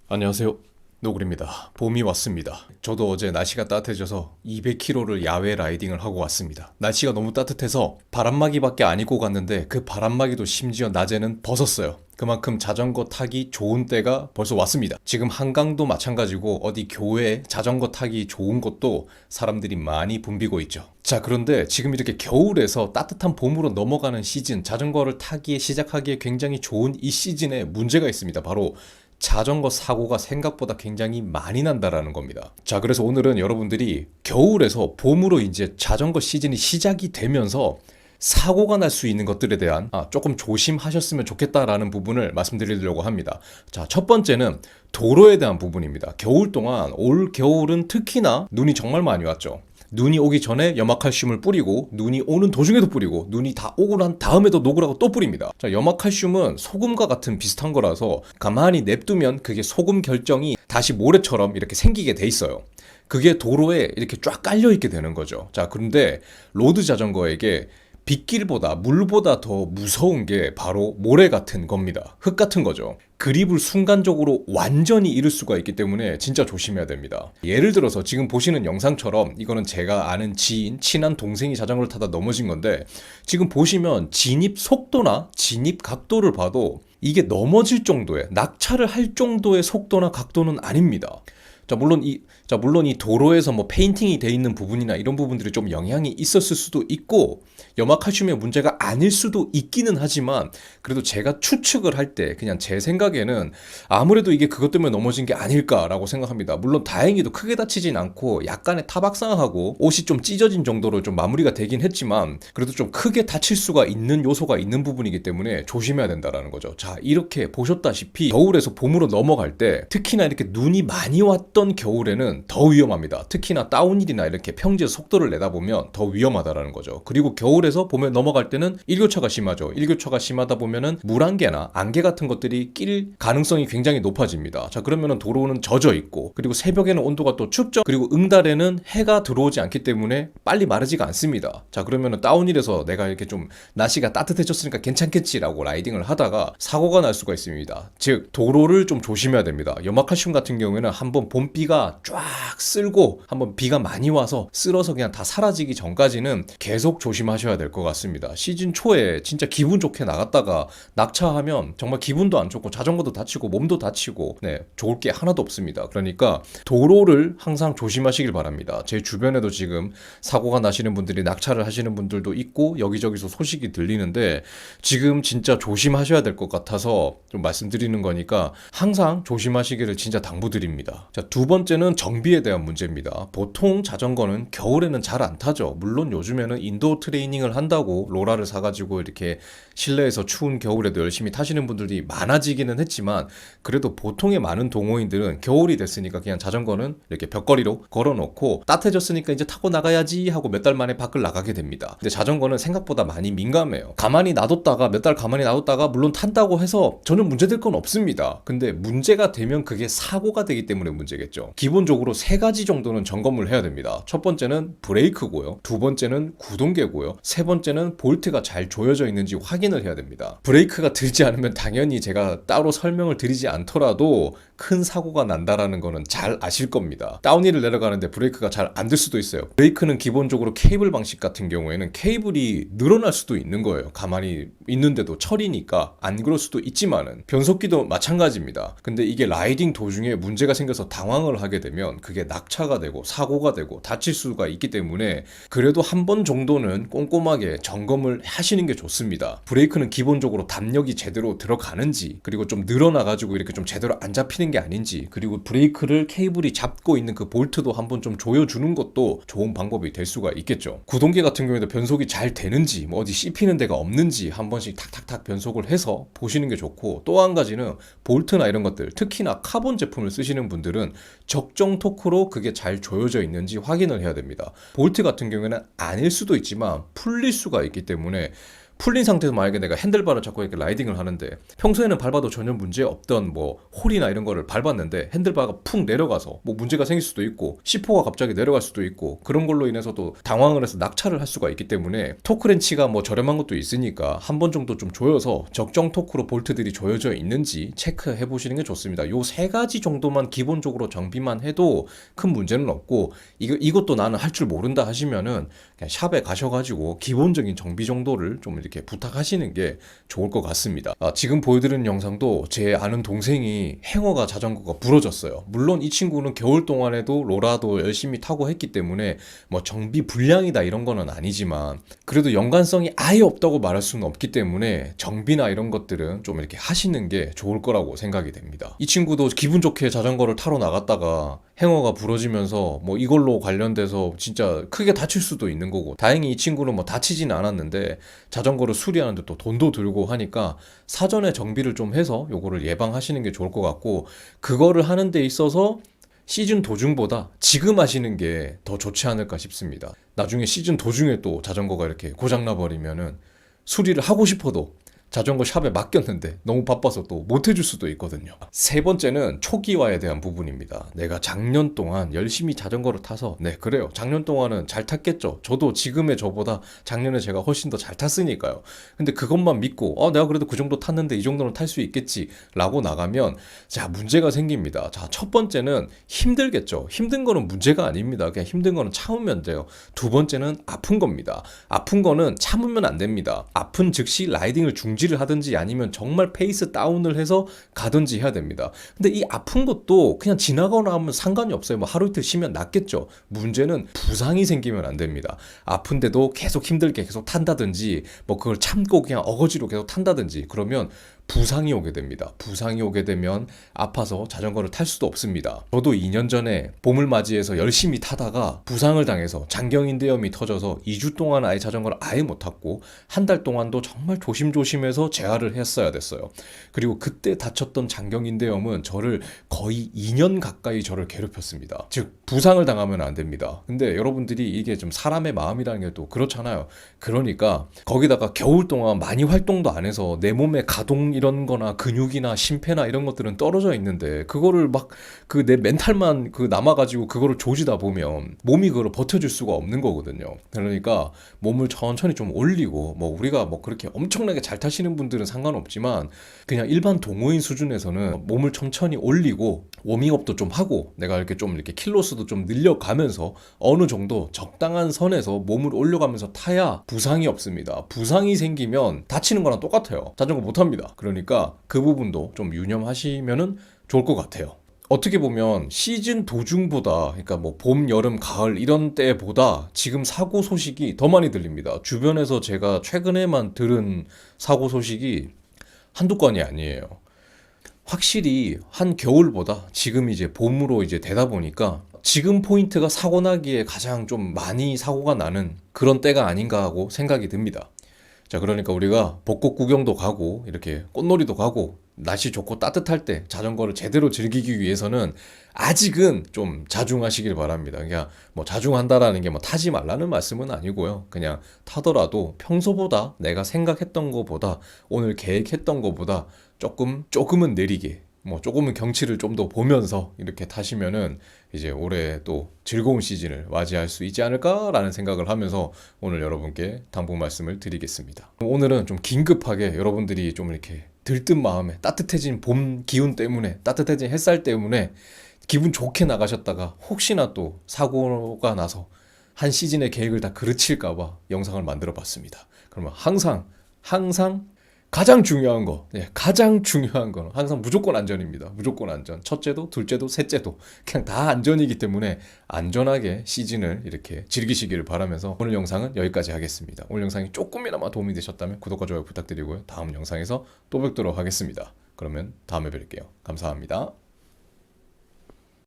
안녕하세요. 노글입니다. 봄이 왔습니다. 저도 어제 날씨가 따뜻해져서 200km를 야외 라이딩을 하고 왔습니다. 날씨가 너무 따뜻해서 바람막이밖에 안 입고 갔는데 그 바람막이도 심지어 낮에는 벗었어요. 그만큼 자전거 타기 좋은 때가 벌써 왔습니다. 지금 한강도 마찬가지고 어디 교외에 자전거 타기 좋은 곳도 사람들이 많이 붐비고 있죠. 자, 그런데 지금 이렇게 겨울에서 따뜻한 봄으로 넘어가는 시즌, 자전거를 타기에 시작하기에 굉장히 좋은 이 시즌에 문제가 있습니다. 바로 자전거 사고가 생각보다 굉장히 많이 난다라는 겁니다. 자, 그래서 오늘은 여러분들이 겨울에서 봄으로 이제 자전거 시즌이 시작이 되면서 사고가 날 수 있는 것들에 대한 조금 조심하셨으면 좋겠다라는 부분을 말씀드리려고 합니다. 자, 첫 번째는 도로에 대한 부분입니다. 겨울 동안, 올 겨울은 특히나 눈이 정말 많이 왔죠. 눈이 오기 전에 염화칼슘을 뿌리고, 눈이 오는 도중에도 뿌리고, 눈이 다 오고 난 다음에도 녹으라고 또 뿌립니다. 자, 염화칼슘은 소금과 같은 비슷한 거라서 가만히 냅두면 그게 소금 결정이 다시 모래처럼 이렇게 생기게 돼 있어요. 그게 도로에 이렇게 쫙 깔려 있게 되는 거죠. 자, 그런데 로드 자전거에게 빗길보다 물보다 더 무서운 게 바로 모래 같은 겁니다. 흙 같은 거죠. 그립을 순간적으로 완전히 잃을 수가 있기 때문에 진짜 조심해야 됩니다. 예를 들어서 지금 보시는 영상처럼, 이거는 제가 아는 지인, 친한 동생이 자전거를 타다 넘어진 건데, 지금 보시면 진입 속도나 진입 각도를 봐도 이게 넘어질 정도의, 낙차를 할 정도의 속도나 각도는 아닙니다. 물론 이 도로에서 뭐 페인팅이 돼 있는 부분이나 이런 부분들이 좀 영향이 있었을 수도 있고, 염화칼슘의 문제가 아닐 수도 있기는 하지만, 그래도 제가 추측을 할 때 그냥 제 생각에는 아무래도 이게 그것 때문에 넘어진 게 아닐까라고 생각합니다. 물론 다행히도 크게 다치진 않고 약간의 타박상하고 옷이 좀 찢어진 정도로 좀 마무리가 되긴 했지만, 그래도 좀 크게 다칠 수가 있는 요소가 있는 부분이기 때문에 조심해야 된다라는 거죠. 자, 이렇게 보셨다시피 겨울에서 봄으로 넘어갈 때, 특히나 이렇게 눈이 많이 왔던 겨울에는 더 위험합니다. 특히나 다운힐이나 이렇게 평지에서 속도를 내다 보면 더 위험하다라는 거죠. 그리고 겨울에서 봄에 넘어갈 때는 일교차가 심하죠. 일교차가 심하다 보면은 물안개나 안개 같은 것들이 낄 가능성이 굉장히 높아집니다. 자, 그러면은 도로는 젖어 있고, 그리고 새벽에는 온도가 또 춥죠. 그리고 응달에는 해가 들어오지 않기 때문에 빨리 마르지가 않습니다. 자, 그러면은 다운힐에서 내가 이렇게 좀 날씨가 따뜻해졌으니까 괜찮겠지라고 라이딩을 하다가 사고가 날 수가 있습니다. 즉, 도로를 좀 조심해야 됩니다. 염화칼슘 같은 경우에는 한번 봄비가 쫙 쓸고 한번 비가 많이 와서 쓸어서 그냥 다 사라지기 전까지는 계속 조심하셔야 될 것 같습니다. 시즌 초에 진짜 기분 좋게 나갔다가 낙차하면 정말 기분도 안 좋고 자전거도 다치고 몸도 다치고, 좋을 게 하나도 없습니다. 그러니까 도로를 항상 조심하시길 바랍니다. 제 주변에도 지금 사고가 나시는 분들이, 낙차를 하시는 분들도 있고 여기저기서 소식이 들리는데, 지금 진짜 조심하셔야 될 것 같아서 좀 말씀드리는 거니까 항상 조심하시기를 진짜 당부드립니다. 자, 두 번째는 정비에 대한 문제입니다. 보통 자전거는 겨울에는 잘 안 타죠. 물론 요즘에는 인도어 트레이닝을 한다고 로라를 사가지고 이렇게 실내에서 추운 겨울에도 열심히 타시는 분들이 많아지기는 했지만, 그래도 보통의 많은 동호인들은 겨울이 됐으니까 그냥 자전거는 이렇게 벽걸이로 걸어놓고 따뜻해졌으니까 이제 타고 나가야지 하고 몇 달 만에 밖을 나가게 됩니다. 근데 자전거는 생각보다 많이 민감해요. 가만히 놔뒀다가 몇 달 가만히 놔뒀다가 물론 탄다고 해서 전혀 문제될 건 없습니다. 근데 문제가 되면 그게 사고가 되기 때문에 문제겠죠. 기본적으로 세 가지 정도는 점검을 해야 됩니다. 첫 번째는 브레이크고요. 두 번째는 구동계고요. 세 번째는 볼트가 잘 조여져 있는지 확인을 해야 됩니다. 브레이크가 들지 않으면 당연히 제가 따로 설명을 드리지 않더라도 큰 사고가 난다라는 거는 잘 아실 겁니다. 다운힐을 내려가는데 브레이크가 잘 안 될 수도 있어요. 브레이크는 기본적으로 케이블 방식 같은 경우에는 케이블이 늘어날 수도 있는 거예요. 가만히 있는데도 철이니까 안 그럴 수도 있지만은, 변속기도 마찬가지입니다. 근데 이게 라이딩 도중에 문제가 생겨서 당황을 하게 되면 그게 낙차가 되고 사고가 되고 다칠 수가 있기 때문에, 그래도 한 번 정도는 꼼꼼하게 점검을 하시는 게 좋습니다. 브레이크는 기본적으로 담력이 제대로 들어가는지, 그리고 좀 늘어나가지고 이렇게 좀 제대로 안 잡히는 게 아닌지, 그리고 브레이크를 케이블이 잡고 있는 그 볼트도 한번 좀 조여주는 것도 좋은 방법이 될 수가 있겠죠. 구동계 같은 경우에도 변속이 잘 되는지, 뭐 어디 씹히는 데가 없는지 한 번씩 탁탁탁 변속을 해서 보시는 게 좋고, 또 한 가지는 볼트나 이런 것들, 특히나 카본 제품을 쓰시는 분들은 적정 토크로 그게 잘 조여져 있는지 확인을 해야 됩니다. 볼트 같은 경우에는 아닐 수도 있지만 풀릴 수가 있기 때문에 풀린 상태에서 만약에 내가 핸들바를 잡고 이렇게 라이딩을 하는데 평소에는 밟아도 전혀 문제 없던 뭐 홀이나 이런 거를 밟았는데 핸들바가 푹 내려가서 뭐 문제가 생길 수도 있고 C4가 갑자기 내려갈 수도 있고 그런 걸로 인해서도 당황을 해서 낙차를 할 수가 있기 때문에 토크렌치가 뭐 저렴한 것도 있으니까 한 번 정도 좀 조여서 적정 토크로 볼트들이 조여져 있는지 체크해 보시는 게 좋습니다. 요 세 가지 정도만 기본적으로 정비만 해도 큰 문제는 없고 이것도 나는 할 줄 모른다 하시면은 그냥 샵에 가셔가지고 기본적인 정비 정도를 좀 이렇게 부탁하시는 게 좋을 것 같습니다. 지금 보여드리는 영상도 제 아는 동생이 행어가 자전거가 부러졌어요. 물론 이 친구는 겨울 동안에도 로라도 열심히 타고 했기 때문에 뭐 정비 불량이다 이런 거는 아니지만 그래도 연관성이 아예 없다고 말할 수는 없기 때문에 정비나 이런 것들은 좀 이렇게 하시는 게 좋을 거라고 생각이 됩니다. 이 친구도 기분 좋게 자전거를 타러 나갔다가 행어가 부러지면서 뭐 이걸로 관련돼서 진짜 크게 다칠 수도 있는 거고, 다행히 이 친구는 뭐 다치진 않았는데 자전거를 수리하는데 또 돈도 들고 하니까 사전에 정비를 좀 해서 요거를 예방하시는 게 좋을 것 같고, 그거를 하는 데 있어서 시즌 도중보다 지금 하시는 게 더 좋지 않을까 싶습니다. 나중에 시즌 도중에 또 자전거가 이렇게 고장나 버리면은 수리를 하고 싶어도 자전거 샵에 맡겼는데 너무 바빠서 또 못 해줄 수도 있거든요. 세 번째는 초기화에 대한 부분입니다. 내가 작년 동안 열심히 자전거를 타서, 네 그래요, 작년 동안은 잘 탔겠죠. 저도 지금의 저보다 작년에 제가 훨씬 더 잘 탔으니까요. 근데 그것만 믿고 내가 그래도 그 정도 탔는데 이 정도는 탈 수 있겠지 라고 나가면 자 문제가 생깁니다. 자, 첫 번째는 힘들겠죠. 힘든 거는 문제가 아닙니다. 그냥 힘든 거는 참으면 돼요. 두 번째는 아픈 겁니다. 아픈 거는 참으면 안 됩니다. 아픈 즉시 라이딩을 중지를 하든지 아니면 정말 페이스 다운을 해서 가든지 해야 됩니다. 근데 이 아픈 것도 그냥 지나거나 하면 상관이 없어요. 뭐 하루 이틀 쉬면 낫겠죠. 문제는 부상이 생기면 안 됩니다. 아픈데도 계속 힘들게 계속 탄다든지 뭐 그걸 참고 그냥 어거지로 계속 탄다든지 그러면 부상이 오게 됩니다. 부상이 오게 되면 아파서 자전거를 탈 수도 없습니다. 저도 2년 전에 봄을 맞이해서 열심히 타다가 부상을 당해서 장경인대염이 터져서 2주 동안 아예 자전거를 아예 못 탔고 한 달 동안도 정말 조심조심해서 재활을 했어야 됐어요. 그리고 그때 다쳤던 장경인대염은 저를 거의 2년 가까이 저를 괴롭혔습니다. 즉 부상을 당하면 안 됩니다. 근데 여러분들이 이게 좀 사람의 마음이라는 게 또 그렇잖아요. 그러니까 거기다가 겨울 동안 많이 활동도 안 해서 내 몸의 가동 이런 거나 근육이나 심폐나 이런 것들은 떨어져 있는데 그거를 막 그 내 멘탈만 그 남아가지고 그거를 조지다 보면 몸이 그걸 버텨줄 수가 없는 거거든요. 그러니까 몸을 천천히 좀 올리고, 뭐 우리가 뭐 그렇게 엄청나게 잘 타시는 분들은 상관없지만 그냥 일반 동호인 수준에서는 몸을 천천히 올리고 워밍업도 좀 하고 내가 이렇게 좀 이렇게 킬로수도 좀 늘려가면서 어느 정도 적당한 선에서 몸을 올려가면서 타야 부상이 없습니다. 부상이 생기면 다치는 거랑 똑같아요. 자전거 못 합니다. 그러니까 그 부분도 좀 유념하시면은 좋을 것 같아요. 어떻게 보면 시즌 도중보다, 그러니까 뭐 봄, 여름, 가을 이런 때보다 지금 사고 소식이 더 많이 들립니다. 주변에서 제가 최근에만 들은 사고 소식이 한두 건이 아니에요. 확실히 한 겨울보다 지금 이제 봄으로 이제 되다 보니까 지금 포인트가 사고 나기에 가장 좀 많이 사고가 나는 그런 때가 아닌가 하고 생각이 듭니다. 자, 그러니까 우리가 벚꽃 구경도 가고 이렇게 꽃놀이도 가고 날씨 좋고 따뜻할 때 자전거를 제대로 즐기기 위해서는 아직은 좀 자중하시길 바랍니다. 그러니까 뭐 자중한다라는 게 뭐 타지 말라는 말씀은 아니고요. 그냥 타더라도 평소보다 내가 생각했던 것보다 오늘 계획했던 것보다 조금은 느리게, 뭐 조금은 경치를 좀 더 보면서 이렇게 타시면은 이제 올해 또 즐거운 시즌을 맞이할 수 있지 않을까라는 생각을 하면서 오늘 여러분께 당부 말씀을 드리겠습니다. 오늘은 좀 긴급하게 여러분들이 좀 이렇게 들뜬 마음에 따뜻해진 봄 기운 때문에, 따뜻해진 햇살 때문에 기분 좋게 나가셨다가 혹시나 또 사고가 나서 한 시즌의 계획을 다 그르칠까봐 영상을 만들어 봤습니다. 그러면 항상 가장 중요한 거, 가장 중요한 거는 항상 무조건 안전입니다. 무조건 안전. 첫째도, 둘째도, 셋째도 그냥 다 안전이기 때문에 안전하게 시즌을 이렇게 즐기시기를 바라면서 오늘 영상은 여기까지 하겠습니다. 오늘 영상이 조금이나마 도움이 되셨다면 구독과 좋아요 부탁드리고요. 다음 영상에서 또 뵙도록 하겠습니다. 그러면 다음에 뵐게요. 감사합니다.